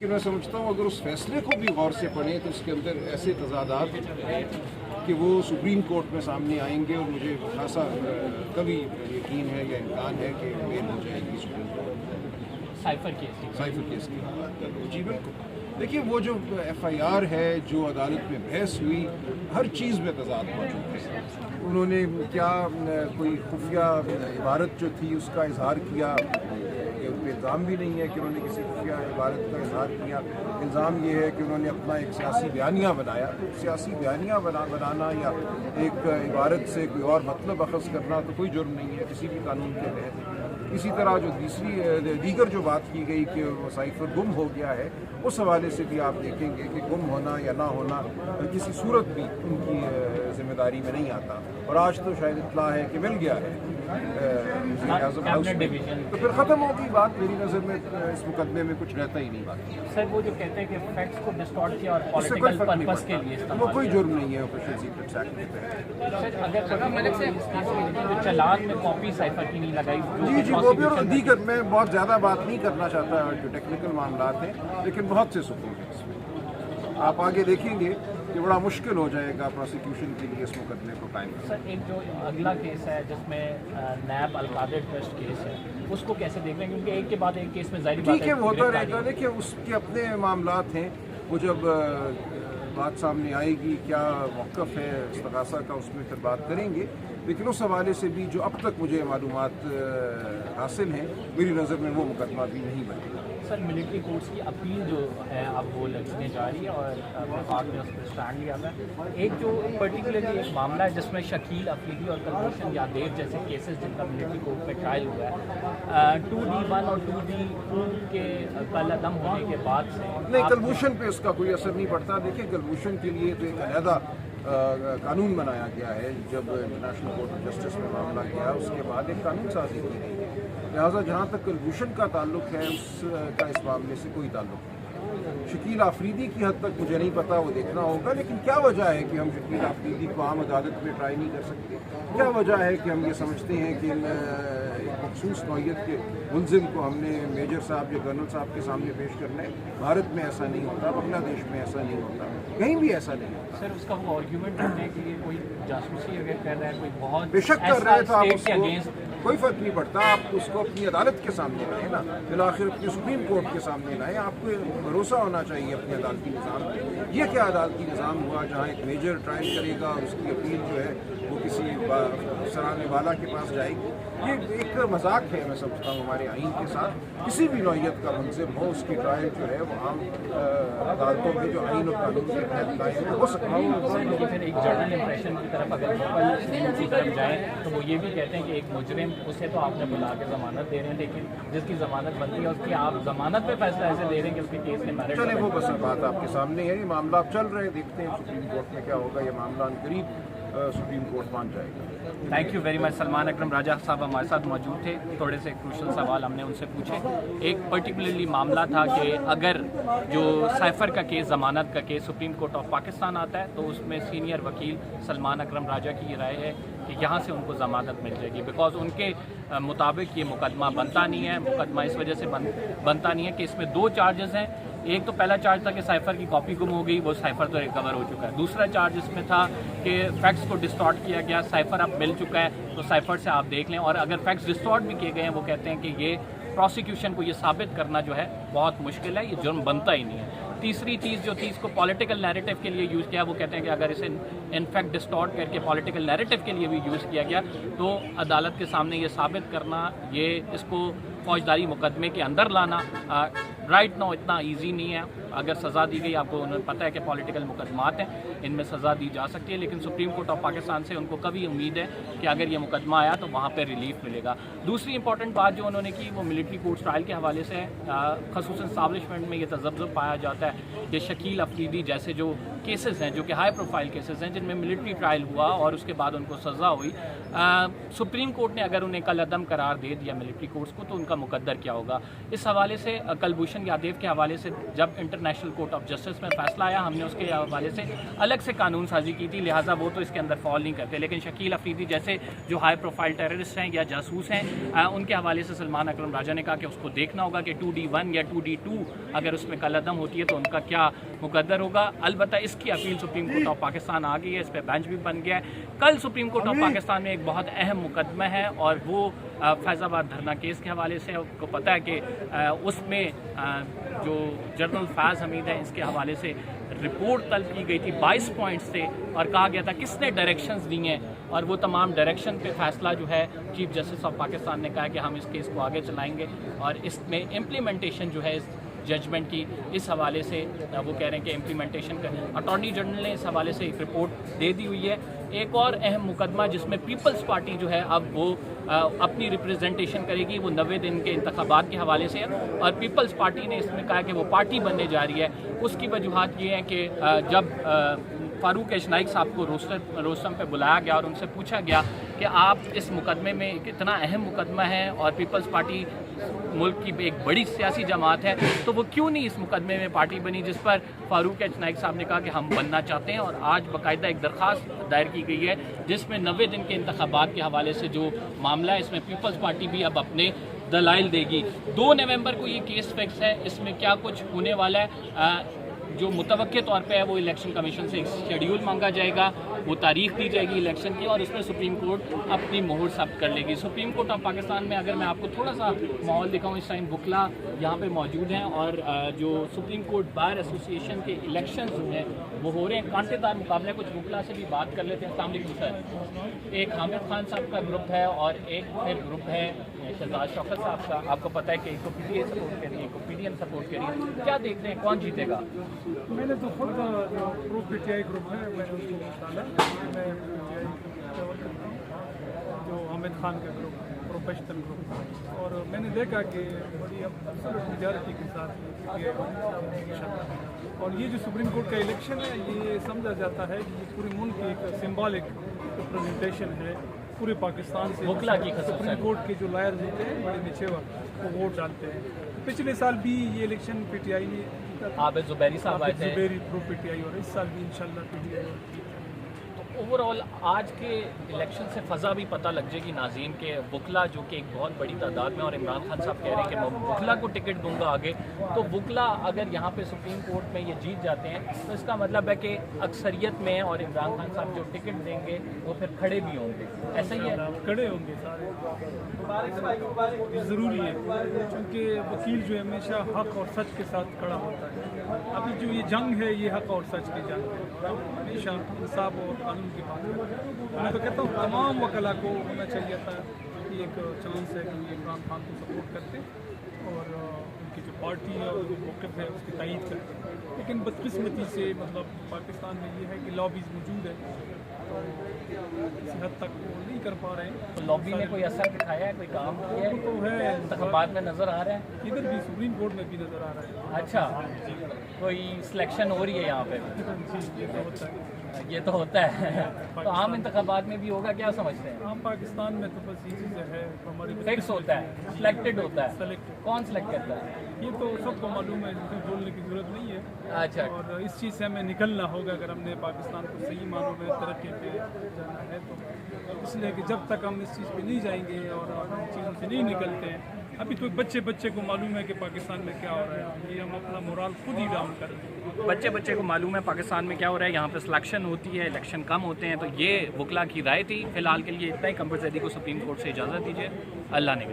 کہ میں سمجھتا ہوں اگر اس فیصلے کو بھی غور سے پڑھیں تو اس کے اندر ایسے تضادات کہ وہ سپریم کورٹ میں سامنے آئیں گے، اور مجھے خاصا کبھی یقین ہے یا امکان ہے کہ میل ہو جائے گی سپریم کورٹ سائفر کیس کی۔ جی بالکل، دیکھیے وہ جو ایف آئی آر ہے، جو عدالت میں بحث ہوئی، ہر چیز میں تضاد موجود ہے۔ انہوں نے کیا کوئی خفیہ عبارت جو تھی اس کا اظہار کیا، ان پہ الزام بھی نہیں ہے کہ انہوں نے کسی خفیہ عبارت کا اظہار کیا، الزام یہ ہے کہ انہوں نے اپنا ایک سیاسی بیانیہ بنایا۔ سیاسی بیانیہ بنانا یا ایک عبارت سے کوئی اور مطلب اخذ کرنا تو کوئی جرم نہیں ہے کسی بھی قانون کے تحت۔ اسی طرح جو دیگر جو بات کی گئی کہ وہ سائفر گم ہو گیا ہے، اس حوالے سے بھی آپ دیکھیں گے کہ گم ہونا یا نہ ہونا کسی صورت بھی ان کی ذمہ داری میں نہیں آتا، اور آج تو شاید اطلاع ہے کہ مل گیا ہے وزیر ہاؤس میں، تو پھر ختم ہوگی بات۔ میری نظر میں اس مقدمے میں کچھ رہتا ہی نہیں باقی۔ سر وہ جو کہتے ہیں کہ فیکٹس کو ڈسٹارٹ کیا اور پولیٹیکل پرپس کے لیے وہ کوئی جرم نہیں ہے آفیشیل سیکرٹس ایکٹ کے تحت۔ سر اگر جو چلان میں کاپی سائفر کی نہیں لگائی، جی وہ بھی، اور دیگر میں بہت زیادہ بات نہیں کرنا چاہتا، جو ٹیکنیکل معاملات ہیں، لیکن بہت سے ثبوت ہیں اس میں۔ آپ آگے دیکھیں گے کہ بڑا مشکل ہو جائے گا پروسیکیوشن کے لیے اس مقدمے کو قائم کرنا۔ سر ایک جو اگلا کیس ہے جس میں نیب القادر ٹرسٹ کیس ہے، اس کو کیسے دیکھ رہے ہیں؟ کیونکہ ایک کے بعد ایک کیس میں ظاہری بات ٹھیک ہے وہ ہوتا رہے گا۔ دیکھیے اس کے اپنے معاملات ہیں، وہ جب بات سامنے آئے گی کیا موقف ہے استغاثہ کا، اس میں پھر بات کریں گے، لیکن اس حوالے سے بھی جو اب تک مجھے معلومات حاصل ہیں، میری نظر میں وہ مقدمہ بھی نہیں بنے گا۔ سر ملٹری کورٹس کی اپیل جو ہے اب وہ لڑنے جا رہی ہے، اور وفاق نے اس پر اسٹینڈ لیا ہے۔ ایک جو پرٹیکولرلی ایک معاملہ ہے جس میں شکیل افریدی اور کلبھوشن یادیو جیسے کیسز جن کا ملٹری کورٹ میں ٹرائل ہوا ہے، 2D1 اور 2D2 کے کل عدم ہونے کے بعد سے نہیں، کلبھوشن پہ اس کا کوئی اثر نہیں پڑتا۔ دیکھیں کلبھوشن کے لیے تو ایک علیحدہ قانون بنایا گیا ہے، جب انٹرنیشنل کورٹ آف جسٹس میں معاملہ گیا اس کے بعد ایک قانون سازی کی گئی ہے، لہٰذا جہاں تک کلبھوشن کا تعلق ہے اس کا اس معاملے سے کوئی تعلق نہیں۔ شکیل آفریدی کی حد تک مجھے نہیں پتا، وہ دیکھنا ہوگا، لیکن کیا وجہ ہے کہ ہم شکیل آفریدی کو عام عدالت میں ٹرائی نہیں کر سکتے؟ کیا وجہ ہے کہ ہم یہ سمجھتے ہیں کہ ایک مخصوص نوعیت کے ملزم کو ہم نے میجر صاحب یا کرنل صاحب کے سامنے پیش کرنا ہے؟ بھارت میں ایسا نہیں ہوتا، بنگلہ دیش میں ایسا نہیں ہوتا، کہیں بھی ایسا نہیں ہوتا۔ سر اس کا وہ آرگیومنٹ کرنے کے لیے کوئی جاسوسی اگر کر رہا ہے، کوئی بہت بے شک کر رہے تو آپ اس کے کو اگینسٹ، کوئی فرق نہیں پڑتا، آپ اس کو اپنی عدالت کے سامنے لائیں نا، بالآخر اپنے سپریم کورٹ کے سامنے لائیں۔ آپ کو بھروسہ ہونا چاہیے اپنے عدالتی نظام پہ۔ یہ کیا عدالتی نظام ہوا جہاں ایک میجر ٹرائل کرے گا اور اس کی اپیل جو ہے وہ کسی سرانے والا کے پاس جائے گی؟ یہ ایک مذاق ہے میں سمجھتا ہوں ہمارے آئین کے ساتھ۔ کسی بھی نوعیت کا ملزم ہو، اس کی ٹرائل جو ہے وہ عام عدالتوں میں جو آئین اور قانون کے تحت قائم ہو سکتی ہے۔ لیکن پھر ایک جنرل امپریشن کی طرف اگر کی طرف جائیں تو وہ یہ بھی کہتے ہیں کہ ایک مجرم، اسے تو آپ نے بلا کے ضمانت دے رہے ہیں، لیکن جس کی ضمانت بنتی ہے اس کی آپ ضمانت پہ فیصلہ ایسے دے رہے ہیں کہ اس کے کیس کے میرٹ۔ چلے وہ بس بات آپ کے سامنے ہے، یہ معاملہ اب چل رہے ہیں، دیکھتے ہیں سپریم کورٹ میں کیا ہوگا۔ یہ معاملہ عنقریب سپریم کورٹ مان جائے گا۔ Thank you very much. Salman Akram Raja صاحب ہمارے ساتھ موجود تھے، تھوڑے سے کروشل سوال ہم نے ان سے پوچھے۔ ایک پرٹیکولرلی معاملہ تھا کہ اگر جو سائفر کا کیس، ضمانت کا case supreme court of Pakistan آتا ہے تو اس میں سینئر وکیل سلمان اکرم راجہ کی یہ رائے ہے کہ یہاں سے ان کو ضمانت مل جائے گی، بیکاز ان کے مطابق یہ مقدمہ بنتا نہیں ہے۔ مقدمہ اس وجہ سے بنتا نہیں ہے کہ اس میں دو چارجز ہیں۔ ایک تو پہلا چارج تھا کہ سائفر کی کاپی گم ہو گئی، وہ سائفر تو ریکور ہو چکا ہے۔ دوسرا چارج اس میں تھا کہ فیکٹس کو ڈسٹارٹ کیا گیا، سائفر اب مل چکا ہے، تو سائفر سے آپ دیکھ لیں، اور اگر فیکٹس ڈسٹارٹ بھی کیے گئے ہیں وہ کہتے ہیں کہ یہ پروسیکیوشن کو یہ ثابت کرنا جو ہے بہت مشکل ہے، یہ جرم بنتا ہی نہیں ہے۔ تیسری چیز جو تھی اس کو پولیٹیکل نیریٹو کے لیے یوز کیا، وہ کہتے ہیں کہ اگر اسے انفیکٹ ڈسٹارٹ کر کے پولیٹیکل نیریٹو کے لیے بھی یوز کیا گیا تو عدالت کے سامنے یہ ثابت کرنا، یہ اس کو فوجداری مقدمے کے اندر لانا رائٹ نو اتنا ایزی نہیں ہے۔ اگر سزا دی گئی، آپ کو انہیں پتہ ہے کہ پولیٹیکل مقدمات ہیں، ان میں سزا دی جا سکتی ہے، لیکن سپریم کورٹ آف پاکستان سے ان کو کبھی امید ہے کہ اگر یہ مقدمہ آیا تو وہاں پہ ریلیف ملے گا۔ دوسری امپورٹنٹ بات جو انہوں نے کی وہ ملٹری کورٹس ٹرائل کے حوالے سے ہے۔ خصوصاً اسٹیبلشمنٹ میں یہ تذبذب پایا جاتا ہے کہ شکیل افریدی جیسے جو کیسز ہیں جو کہ ہائی پروفائل کیسز ہیں جن میں ملٹری ٹرائل ہوا اور اس کے بعد ان کو سزا ہوئی، سپریم کورٹ نے اگر انہیں کل عدم قرار دے دیا ملٹری کورٹس کو تو ان کا مقدر کیا ہوگا؟ اس حوالے سے کلبھوشن یادیو کے حوالے سے جب انٹرنیشنل کورٹ آف جسٹس میں فیصلہ آیا، ہم نے اس کے حوالے سے الگ الگ سے قانون سازی کی تھی، لہٰذا وہ تو اس کے اندر فال نہیں کرتے. لیکن شکیل افریدی جیسے جو ہائی پروفائل ٹیررسٹ ہیں یا جاسوس ہیں، ان کے حوالے سے سلمان اکرم راجہ نے کہا کہ اس کو دیکھنا ہوگا کہ 2D1 یا 2D2 اگر اس میں کالعدم ہوتی ہے تو ان کا کیا مقدر ہوگا. البتہ اس کی appeal supreme court of Pakistan آ گئی ہے، اس پہ بینچ بھی بن گیا ہے. کل سپریم کورٹ آف پاکستان میں ایک بہت اہم مقدمہ ہے اور وہ فیض آباد دھرنا کیس کے حوالے سے. آپ کو پتہ ہے کہ اس میں جو جنرل فیاض حمید ہے اس کے حوالے سے رپورٹ طلب کی گئی تھی 22 پوائنٹس سے، اور کہا گیا تھا کس نے ڈائریکشنز دی ہیں، اور وہ تمام ڈائریکشن پہ فیصلہ جو ہے چیف جسٹس آف پاکستان نے کہا کہ ہم اس کیس کو آگے چلائیں گے، اور اس میں امپلیمنٹیشن جو ہے اس ججمنٹ کی اس حوالے سے وہ کہہ رہے ہیں کہ امپلیمنٹیشن کا اٹارنی جنرل نے اس حوالے سے ایک رپورٹ دے دی ہوئی ہے. ایک اور اہم مقدمہ جس میں پیپلز پارٹی جو ہے اب وہ اپنی ریپریزنٹیشن کرے گی، وہ 90 دن کے انتخابات کے حوالے سے ہے، اور پیپلز پارٹی نے اس میں کہا کہ وہ پارٹی بننے جا رہی ہے. اس کی وجوہات یہ ہیں کہ جب فاروق اشنائک صاحب کو روستم پہ بلایا گیا اور ان سے پوچھا گیا کہ آپ اس مقدمے میں اتنا اہم مقدمہ ہے اور پیپلز پارٹی ملک کی ایک بڑی سیاسی جماعت ہے تو وہ کیوں نہیں اس مقدمے میں پارٹی بنی، جس پر فاروق اشنائک صاحب نے کہا کہ ہم بننا چاہتے ہیں. اور آج باقاعدہ ایک درخواست دائر کی گئی ہے جس میں 90 دن کے انتخابات کے حوالے سے جو معاملہ ہے اس میں پیپلز پارٹی بھی اب اپنے دلائل دے گی. 2 نومبر کو یہ کیس فکس ہے. اس میں کیا کچھ ہونے والا ہے، جو متوقع طور پہ ہے وہ الیکشن کمیشن سے ایک شیڈیول مانگا جائے گا، وہ تاریخ دی جائے گی الیکشن کی، اور اس میں سپریم کورٹ اپنی مہر ثبت کر لے گی. سپریم کورٹ آف پاکستان میں اگر میں آپ کو تھوڑا سا ماحول دکھاؤں، اس ٹائم وکلا یہاں پہ موجود ہیں اور جو سپریم کورٹ بار ایسوسی ایشن کے الیکشنز ہیں وہ ہو رہے ہیں، کانٹے دار مقابلے. کچھ وکلا سے بھی بات کر لیتے ہیں. السلام علیکم سر. ایک حامد خان صاحب کا گروپ ہے اور ایک پھر گروپ ہے شہزاد شوکت صاحب کا. آپ کو پتہ ہے کہ ایک کو پی ٹی آئی سپورٹ کری ہے، ایک کو پی ڈی ایم سپورٹ کری ہے. کیا دیکھتے ہیں کون جیتے گا؟ میں نے تو خود جو پرو پی ٹی آئی گروپ ہے میں نے اس کو نکالا. میں پی ٹی آئی ٹریول کرتا ہوں جو حامد خان کا گروپ ہے، پروفیشنل گروپ، اور میں نے دیکھا کہ بڑی اب میجارٹی کے ساتھ یہ اور یہ جو سپریم کورٹ کا الیکشن ہے یہ سمجھا جاتا ہے کہ یہ پورے ملک کی ایک سمبولک ریپرزنٹیشن ہے پورے پاکستان سے. وکلا کی سپریم کورٹ کے جو لائرز ہوتے ہیں بڑے نچے وہ ووٹ ڈالتے ہیں. پچھلے سال بھی یہ الیکشن پی ٹی آئی نے عابد زبیری صاحب آئے تھے، زبیری پرو پی ٹی آئی، اور اس سال بھی انشاءاللہ P T I. Over all آج کے الیکشن سے فضا بھی پتہ لگ جائے گی ناظرین کے وکلا جو کہ ایک بہت بڑی تعداد میں، اور عمران خان صاحب کہہ رہے ہیں کہ میں وکلا کو ٹکٹ دوں گا آگے، تو وکلا اگر یہاں پہ سپریم کورٹ میں یہ جیت جاتے ہیں تو اس کا مطلب ہے کہ اکثریت میں، اور عمران خان صاحب جو ٹکٹ دیں گے وہ پھر کھڑے بھی ہوں گے. ایسا ہی ہے، کھڑے ہوں گے سارے. یہ ضروری ہے کیونکہ وکیل جو ہمیشہ حق اور سچ کے ساتھ کھڑا ہوتا ہے. ابھی جو یہ جنگ ہے یہ حق اور سچ کی جنگ ہے، ہمیشہ انصاف اور قانون کی بات ہے. میں تو کہتا ہوں تمام وکلا کو ہونا چاہیے تھا کہ ایک چانس ہے کہ یہ عمران خان کو سپورٹ کرتے اور ان کی جو پارٹی ہے اور جو موقف ہے اس کی تائید کرتے. لیکن بدقسمتی سے مطلب پاکستان میں یہ ہے کہ لابیز موجود ہے، کسی حد تک وہ نہیں کر پا رہے ہیں. تو لابی نے کوئی اثر دکھایا ہے، کوئی کام کیا ہے؟ تو ہے انتخابات میں نظر آ رہا ہے، ادھر بھی سپریم کورٹ میں بھی نظر آ رہا ہے. اچھا کوئی سلیکشن ہو رہی ہے یہاں پہ؟ یہ تو ہوتا ہے. یہ تو ہوتا ہے. تو عام انتخابات میں بھی ہوگا، کیا سمجھتے ہیں؟ عام پاکستان میں تو بس یہ چیزیں ہے ہماری فکس ہوتا ہے، سلیکٹڈ ہوتا ہے. سلیکٹ. کون سلیکٹ کرتا ہے؟ یہ تو سب کو معلوم ہے، جسے بولنے کی ضرورت نہیں ہے. اچھا، اور اس چیز سے ہمیں نکلنا ہوگا اگر ہم نے پاکستان کو صحیح معنوں میں ترقی پہ جانا ہے تو. اس لیے کہ جب تک ہم اس چیز پہ نہیں جائیں گے اور ان چیزوں سے نہیں نکلتے ہیں، ابھی تو بچے کو معلوم ہے کہ پاکستان میں کیا ہو رہا ہے. یہ ہم اپنا مورال خود ہی ڈاؤن کر رہے ہیں. بچے کو معلوم ہے پاکستان میں کیا ہو رہا ہے. یہاں پہ سلیکشن ہوتی ہے، الیکشن کم ہوتے ہیں. تو یہ وکلا کی رائے تھی. فی الحال کے لیے اتنا ہی. کمپر زیدی کو سپریم کورٹ سے اجازت دیجیے. اللہ نے